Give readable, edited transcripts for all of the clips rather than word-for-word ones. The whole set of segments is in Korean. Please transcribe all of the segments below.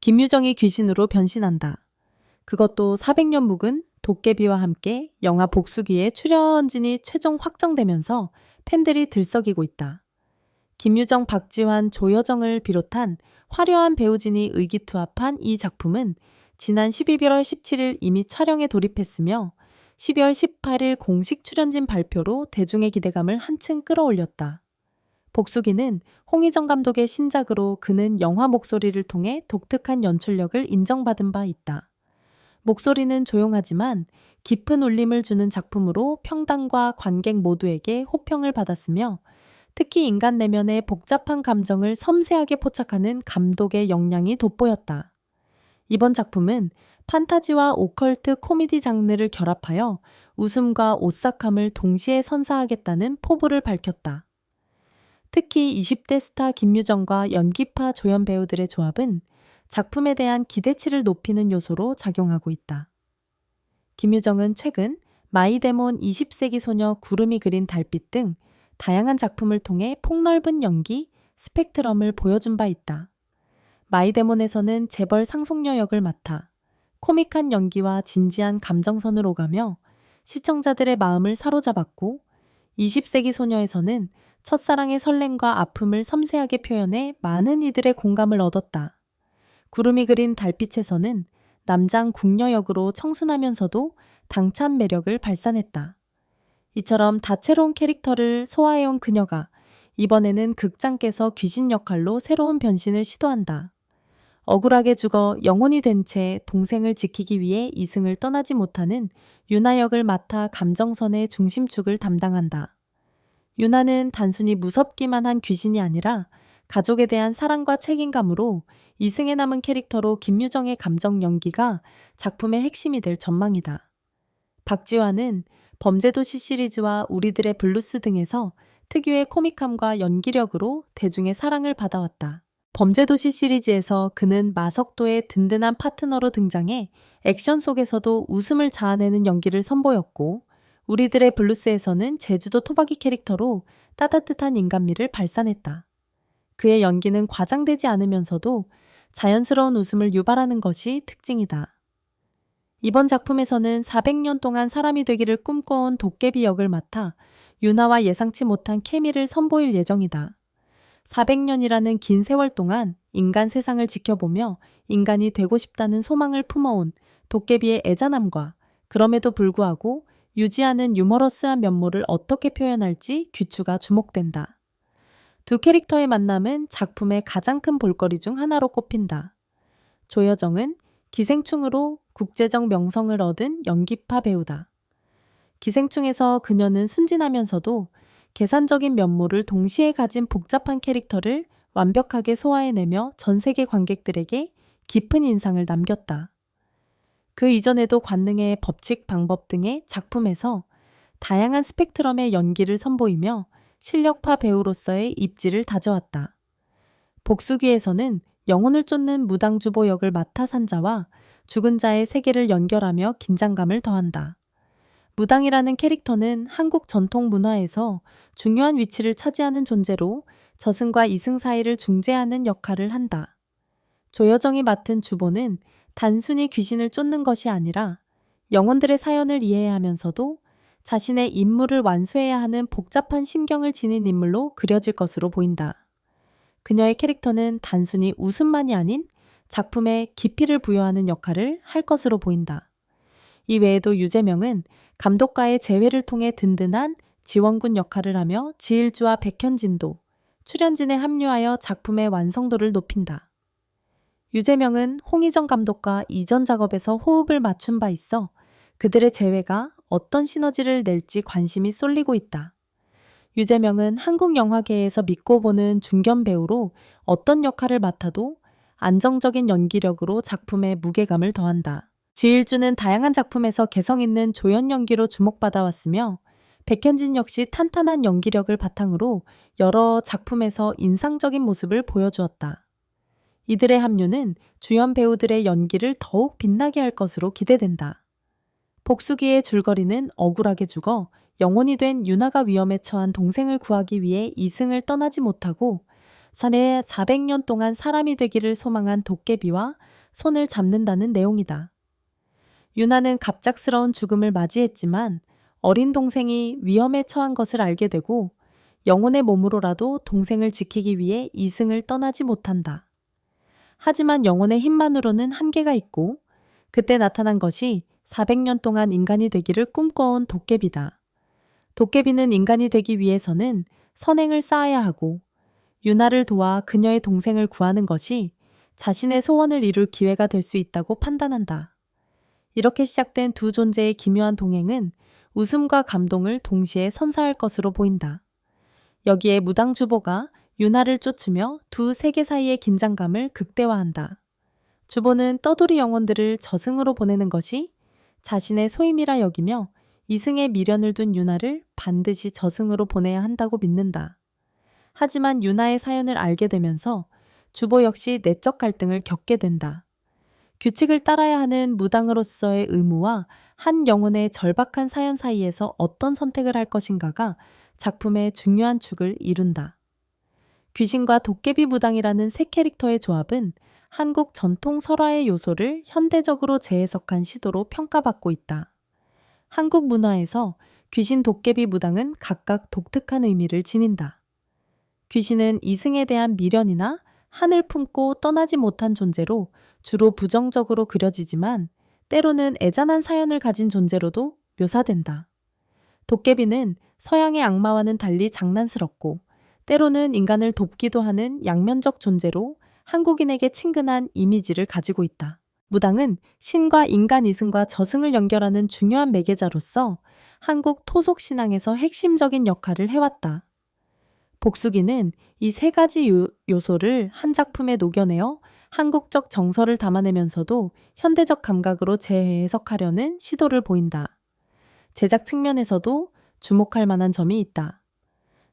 김유정이 귀신으로 변신한다. 그것도 400년 묵은 도깨비와 함께 영화 복수기에 출연진이 최종 확정되면서 팬들이 들썩이고 있다. 김유정, 박지환, 조여정을 비롯한 화려한 배우진이 의기투합한 이 작품은 지난 11월 17일 이미 촬영에 돌입했으며 12월 18일 공식 출연진 발표로 대중의 기대감을 한층 끌어올렸다. 복수기는 홍희정 감독의 신작으로 그는 영화 목소리를 통해 독특한 연출력을 인정받은 바 있다. 목소리는 조용하지만 깊은 울림을 주는 작품으로 평단과 관객 모두에게 호평을 받았으며 특히 인간 내면의 복잡한 감정을 섬세하게 포착하는 감독의 역량이 돋보였다. 이번 작품은 판타지와 오컬트 코미디 장르를 결합하여 웃음과 오싹함을 동시에 선사하겠다는 포부를 밝혔다. 특히 20대 스타 김유정과 연기파 조연 배우들의 조합은 작품에 대한 기대치를 높이는 요소로 작용하고 있다. 김유정은 최근 마이데몬 20세기 소녀 구름이 그린 달빛 등 다양한 작품을 통해 폭넓은 연기, 스펙트럼을 보여준 바 있다. 마이데몬에서는 재벌 상속녀 역을 맡아 코믹한 연기와 진지한 감정선을 오가며 시청자들의 마음을 사로잡았고 20세기 소녀에서는 첫사랑의 설렘과 아픔을 섬세하게 표현해 많은 이들의 공감을 얻었다. 구름이 그린 달빛에서는 남장 궁녀 역으로 청순하면서도 당찬 매력을 발산했다. 이처럼 다채로운 캐릭터를 소화해온 그녀가 이번에는 극장께서 귀신 역할로 새로운 변신을 시도한다. 억울하게 죽어 영혼이 된 채 동생을 지키기 위해 이승을 떠나지 못하는 유나 역을 맡아 감정선의 중심축을 담당한다. 유나는 단순히 무섭기만 한 귀신이 아니라 가족에 대한 사랑과 책임감으로 이승에 남은 캐릭터로 김유정의 감정 연기가 작품의 핵심이 될 전망이다. 박지환은 범죄도시 시리즈와 우리들의 블루스 등에서 특유의 코믹함과 연기력으로 대중의 사랑을 받아왔다. 범죄도시 시리즈에서 그는 마석도의 든든한 파트너로 등장해 액션 속에서도 웃음을 자아내는 연기를 선보였고 우리들의 블루스에서는 제주도 토박이 캐릭터로 따뜻한 인간미를 발산했다. 그의 연기는 과장되지 않으면서도 자연스러운 웃음을 유발하는 것이 특징이다. 이번 작품에서는 400년 동안 사람이 되기를 꿈꿔온 도깨비 역을 맡아 유나와 예상치 못한 케미를 선보일 예정이다. 400년이라는 긴 세월 동안 인간 세상을 지켜보며 인간이 되고 싶다는 소망을 품어온 도깨비의 애잔함과 그럼에도 불구하고 유지하는 유머러스한 면모를 어떻게 표현할지 귀추가 주목된다. 두 캐릭터의 만남은 작품의 가장 큰 볼거리 중 하나로 꼽힌다. 조여정은 기생충으로 국제적 명성을 얻은 연기파 배우다. 기생충에서 그녀는 순진하면서도 계산적인 면모를 동시에 가진 복잡한 캐릭터를 완벽하게 소화해내며 전 세계 관객들에게 깊은 인상을 남겼다. 그 이전에도 관능의 법칙, 방법 등의 작품에서 다양한 스펙트럼의 연기를 선보이며 실력파 배우로서의 입지를 다져왔다. 복수기에서는 영혼을 쫓는 무당주보 역을 맡아 산자와 죽은 자의 세계를 연결하며 긴장감을 더한다. 무당이라는 캐릭터는 한국 전통 문화에서 중요한 위치를 차지하는 존재로 저승과 이승 사이를 중재하는 역할을 한다. 조여정이 맡은 주보는 단순히 귀신을 쫓는 것이 아니라 영혼들의 사연을 이해하면서도 자신의 임무를 완수해야 하는 복잡한 심경을 지닌 인물로 그려질 것으로 보인다. 그녀의 캐릭터는 단순히 웃음만이 아닌 작품에 깊이를 부여하는 역할을 할 것으로 보인다. 이 외에도 유재명은 감독과의 재회를 통해 든든한 지원군 역할을 하며 지일주와 백현진도 출연진에 합류하여 작품의 완성도를 높인다. 유재명은 홍희정 감독과 이전 작업에서 호흡을 맞춘 바 있어 그들의 재회가 어떤 시너지를 낼지 관심이 쏠리고 있다. 유재명은 한국 영화계에서 믿고 보는 중견 배우로 어떤 역할을 맡아도 안정적인 연기력으로 작품에 무게감을 더한다. 지일주는 다양한 작품에서 개성 있는 조연 연기로 주목받아왔으며 백현진 역시 탄탄한 연기력을 바탕으로 여러 작품에서 인상적인 모습을 보여주었다. 이들의 합류는 주연 배우들의 연기를 더욱 빛나게 할 것으로 기대된다. 복수기의 줄거리는 억울하게 죽어 영혼이 된 유나가 위험에 처한 동생을 구하기 위해 이승을 떠나지 못하고 전에 400년 동안 사람이 되기를 소망한 도깨비와 손을 잡는다는 내용이다. 유나는 갑작스러운 죽음을 맞이했지만 어린 동생이 위험에 처한 것을 알게 되고 영혼의 몸으로라도 동생을 지키기 위해 이승을 떠나지 못한다. 하지만 영혼의 힘만으로는 한계가 있고 그때 나타난 것이 400년 동안 인간이 되기를 꿈꿔온 도깨비다. 도깨비는 인간이 되기 위해서는 선행을 쌓아야 하고 유나를 도와 그녀의 동생을 구하는 것이 자신의 소원을 이룰 기회가 될 수 있다고 판단한다. 이렇게 시작된 두 존재의 기묘한 동행은 웃음과 감동을 동시에 선사할 것으로 보인다. 여기에 무당 주보가 유나를 쫓으며 두 세계 사이의 긴장감을 극대화한다. 주보는 떠돌이 영혼들을 저승으로 보내는 것이 자신의 소임이라 여기며 이승에 미련을 둔 유나를 반드시 저승으로 보내야 한다고 믿는다. 하지만 유나의 사연을 알게 되면서 주보 역시 내적 갈등을 겪게 된다. 규칙을 따라야 하는 무당으로서의 의무와 한 영혼의 절박한 사연 사이에서 어떤 선택을 할 것인가가 작품의 중요한 축을 이룬다. 귀신과 도깨비 무당이라는 세 캐릭터의 조합은 한국 전통 설화의 요소를 현대적으로 재해석한 시도로 평가받고 있다. 한국 문화에서 귀신, 도깨비, 무당은 각각 독특한 의미를 지닌다. 귀신은 이승에 대한 미련이나 한을 품고 떠나지 못한 존재로 주로 부정적으로 그려지지만 때로는 애잔한 사연을 가진 존재로도 묘사된다. 도깨비는 서양의 악마와는 달리 장난스럽고 때로는 인간을 돕기도 하는 양면적 존재로 한국인에게 친근한 이미지를 가지고 있다. 무당은 신과 인간 이승과 저승을 연결하는 중요한 매개자로서 한국 토속 신앙에서 핵심적인 역할을 해왔다. 복수기는 이 세 가지 요소를 한 작품에 녹여내어 한국적 정서를 담아내면서도 현대적 감각으로 재해석하려는 시도를 보인다. 제작 측면에서도 주목할 만한 점이 있다.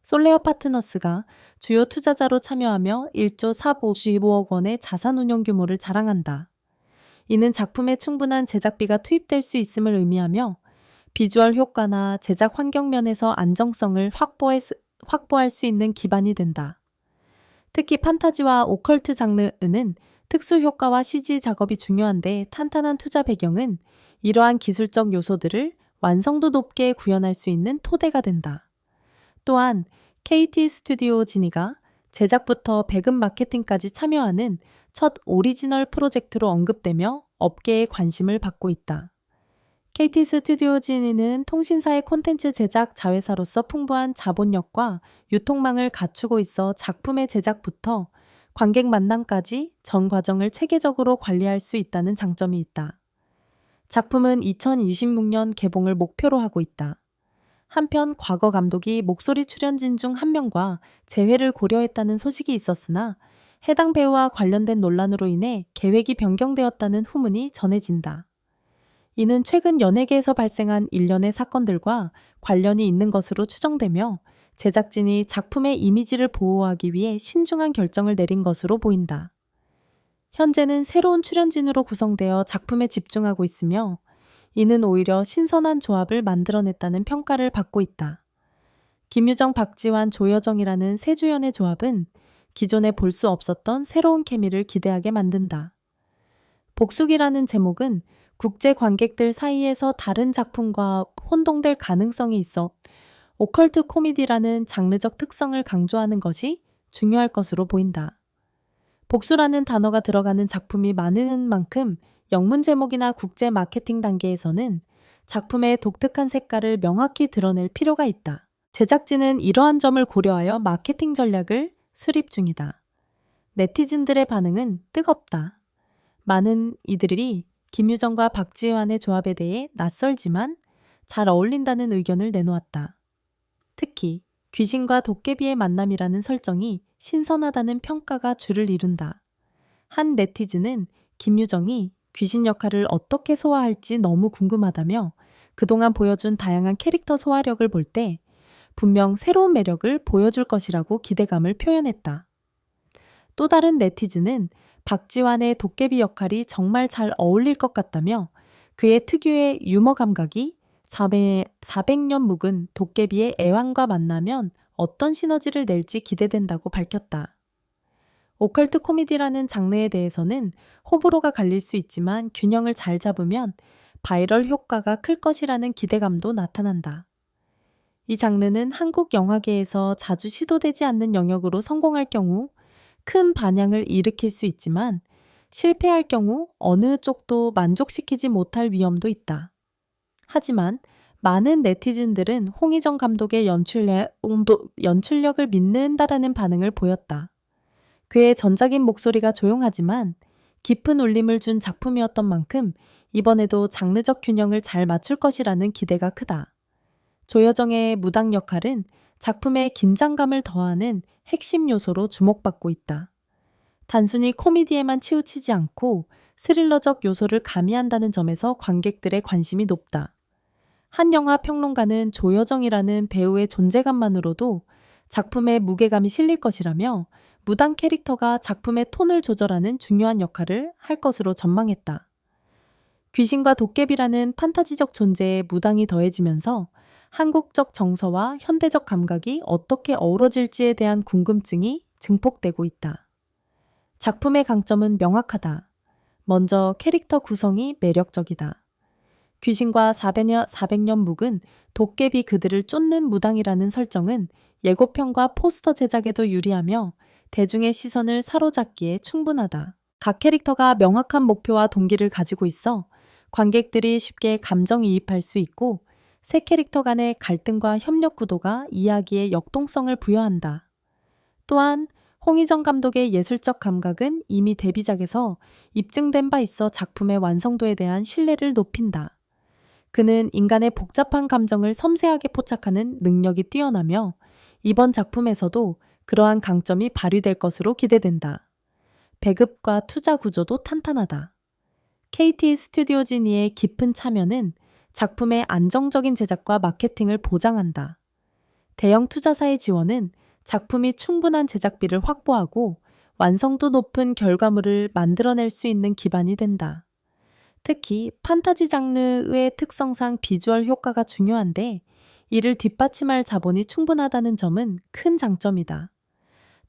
솔레어 파트너스가 주요 투자자로 참여하며 1조 455억 원의 자산 운용 규모를 자랑한다. 이는 작품에 충분한 제작비가 투입될 수 있음을 의미하며 비주얼 효과나 제작 환경 면에서 안정성을 확보할 수 있는 기반이 된다. 특히 판타지와 오컬트 장르는 특수 효과와 CG 작업이 중요한데 탄탄한 투자 배경은 이러한 기술적 요소들을 완성도 높게 구현할 수 있는 토대가 된다. 또한 KT 스튜디오 지니가 제작부터 배급 마케팅까지 참여하는 첫 오리지널 프로젝트로 언급되며 업계의 관심을 받고 있다. KT 스튜디오 지니는 통신사의 콘텐츠 제작 자회사로서 풍부한 자본력과 유통망을 갖추고 있어 작품의 제작부터 관객 만남까지 전 과정을 체계적으로 관리할 수 있다는 장점이 있다. 작품은 2026년 개봉을 목표로 하고 있다. 한편 과거 감독이 목소리 출연진 중 한 명과 재회를 고려했다는 소식이 있었으나 해당 배우와 관련된 논란으로 인해 계획이 변경되었다는 후문이 전해진다. 이는 최근 연예계에서 발생한 일련의 사건들과 관련이 있는 것으로 추정되며 제작진이 작품의 이미지를 보호하기 위해 신중한 결정을 내린 것으로 보인다. 현재는 새로운 출연진으로 구성되어 작품에 집중하고 있으며 이는 오히려 신선한 조합을 만들어냈다는 평가를 받고 있다. 김유정, 박지환, 조여정이라는 세 주연의 조합은 기존에 볼 수 없었던 새로운 케미를 기대하게 만든다. 복수기라는 제목은 국제 관객들 사이에서 다른 작품과 혼동될 가능성이 있어 오컬트 코미디라는 장르적 특성을 강조하는 것이 중요할 것으로 보인다. 복수라는 단어가 들어가는 작품이 많은 만큼 영문 제목이나 국제 마케팅 단계에서는 작품의 독특한 색깔을 명확히 드러낼 필요가 있다. 제작진은 이러한 점을 고려하여 마케팅 전략을 수립 중이다. 네티즌들의 반응은 뜨겁다. 많은 이들이 김유정과 박지환의 조합에 대해 낯설지만 잘 어울린다는 의견을 내놓았다. 특히 귀신과 도깨비의 만남이라는 설정이 신선하다는 평가가 주를 이룬다. 한 네티즌은 김유정이 귀신 역할을 어떻게 소화할지 너무 궁금하다며 그동안 보여준 다양한 캐릭터 소화력을 볼 때 분명 새로운 매력을 보여줄 것이라고 기대감을 표현했다. 또 다른 네티즌은 박지환의 도깨비 역할이 정말 잘 어울릴 것 같다며 그의 특유의 유머 감각이 400년 묵은 도깨비의 애완과 만나면 어떤 시너지를 낼지 기대된다고 밝혔다. 오컬트 코미디라는 장르에 대해서는 호불호가 갈릴 수 있지만 균형을 잘 잡으면 바이럴 효과가 클 것이라는 기대감도 나타난다. 이 장르는 한국 영화계에서 자주 시도되지 않는 영역으로 성공할 경우 큰 반향을 일으킬 수 있지만 실패할 경우 어느 쪽도 만족시키지 못할 위험도 있다. 하지만 많은 네티즌들은 홍희정 감독의 연출력을 믿는다라는 반응을 보였다. 그의 전작인 목소리가 조용하지만 깊은 울림을 준 작품이었던 만큼 이번에도 장르적 균형을 잘 맞출 것이라는 기대가 크다. 조여정의 무당 역할은 작품의 긴장감을 더하는 핵심 요소로 주목받고 있다. 단순히 코미디에만 치우치지 않고 스릴러적 요소를 가미한다는 점에서 관객들의 관심이 높다. 한 영화 평론가는 조여정이라는 배우의 존재감만으로도 작품의 무게감이 실릴 것이라며 무당 캐릭터가 작품의 톤을 조절하는 중요한 역할을 할 것으로 전망했다. 귀신과 도깨비라는 판타지적 존재에 무당이 더해지면서 한국적 정서와 현대적 감각이 어떻게 어우러질지에 대한 궁금증이 증폭되고 있다. 작품의 강점은 명확하다. 먼저 캐릭터 구성이 매력적이다. 귀신과 400년 묵은 도깨비 그들을 쫓는 무당이라는 설정은 예고편과 포스터 제작에도 유리하며 대중의 시선을 사로잡기에 충분하다. 각 캐릭터가 명확한 목표와 동기를 가지고 있어 관객들이 쉽게 감정이입할 수 있고 세 캐릭터 간의 갈등과 협력 구도가 이야기에 역동성을 부여한다. 또한 홍희정 감독의 예술적 감각은 이미 데뷔작에서 입증된 바 있어 작품의 완성도에 대한 신뢰를 높인다. 그는 인간의 복잡한 감정을 섬세하게 포착하는 능력이 뛰어나며 이번 작품에서도 그러한 강점이 발휘될 것으로 기대된다. 배급과 투자 구조도 탄탄하다. KT 스튜디오 지니의 깊은 참여는 작품의 안정적인 제작과 마케팅을 보장한다. 대형 투자사의 지원은 작품이 충분한 제작비를 확보하고 완성도 높은 결과물을 만들어낼 수 있는 기반이 된다. 특히 판타지 장르의 특성상 비주얼 효과가 중요한데 이를 뒷받침할 자본이 충분하다는 점은 큰 장점이다.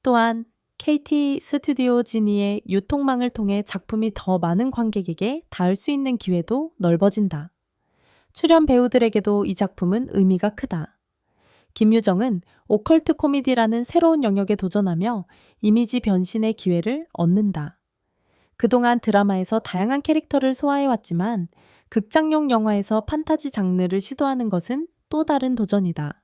또한 KT 스튜디오 지니의 유통망을 통해 작품이 더 많은 관객에게 닿을 수 있는 기회도 넓어진다. 출연 배우들에게도 이 작품은 의미가 크다. 김유정은 오컬트 코미디라는 새로운 영역에 도전하며 이미지 변신의 기회를 얻는다. 그동안 드라마에서 다양한 캐릭터를 소화해왔지만 극장용 영화에서 판타지 장르를 시도하는 것은 또 다른 도전이다.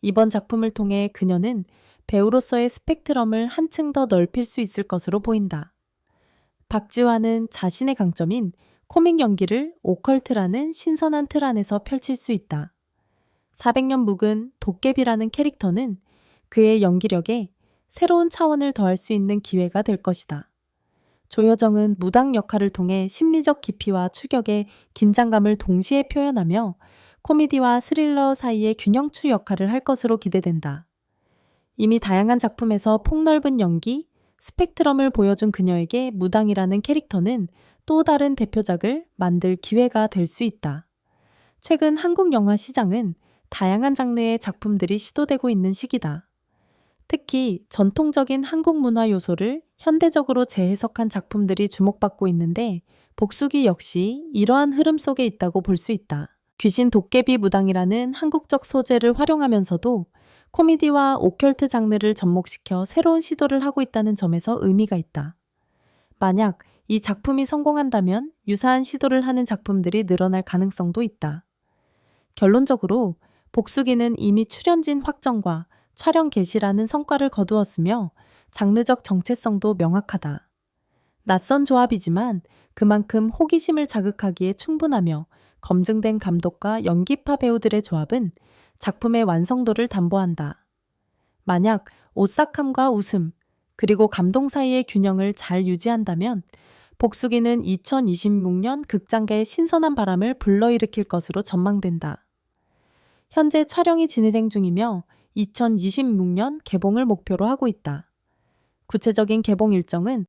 이번 작품을 통해 그녀는 배우로서의 스펙트럼을 한층 더 넓힐 수 있을 것으로 보인다. 박지화는 자신의 강점인 코믹 연기를 오컬트라는 신선한 틀 안에서 펼칠 수 있다. 400년 묵은 도깨비라는 캐릭터는 그의 연기력에 새로운 차원을 더할 수 있는 기회가 될 것이다. 조여정은 무당 역할을 통해 심리적 깊이와 추격의 긴장감을 동시에 표현하며 코미디와 스릴러 사이의 균형추 역할을 할 것으로 기대된다. 이미 다양한 작품에서 폭넓은 연기, 스펙트럼을 보여준 그녀에게 무당이라는 캐릭터는 또 다른 대표작을 만들 기회가 될 수 있다. 최근 한국 영화 시장은 다양한 장르의 작품들이 시도되고 있는 시기다. 특히 전통적인 한국 문화 요소를 현대적으로 재해석한 작품들이 주목받고 있는데 복수기 역시 이러한 흐름 속에 있다고 볼 수 있다. 귀신 도깨비 무당이라는 한국적 소재를 활용하면서도 코미디와 오컬트 장르를 접목시켜 새로운 시도를 하고 있다는 점에서 의미가 있다. 만약 이 작품이 성공한다면 유사한 시도를 하는 작품들이 늘어날 가능성도 있다. 결론적으로 복수기는 이미 출연진 확정과 촬영 개시라는 성과를 거두었으며 장르적 정체성도 명확하다. 낯선 조합이지만 그만큼 호기심을 자극하기에 충분하며 검증된 감독과 연기파 배우들의 조합은 작품의 완성도를 담보한다. 만약 오싹함과 웃음, 그리고 감동 사이의 균형을 잘 유지한다면 복수기는 2026년 극장계의 신선한 바람을 불러일으킬 것으로 전망된다. 현재 촬영이 진행 중이며 2026년 개봉을 목표로 하고 있다. 구체적인 개봉 일정은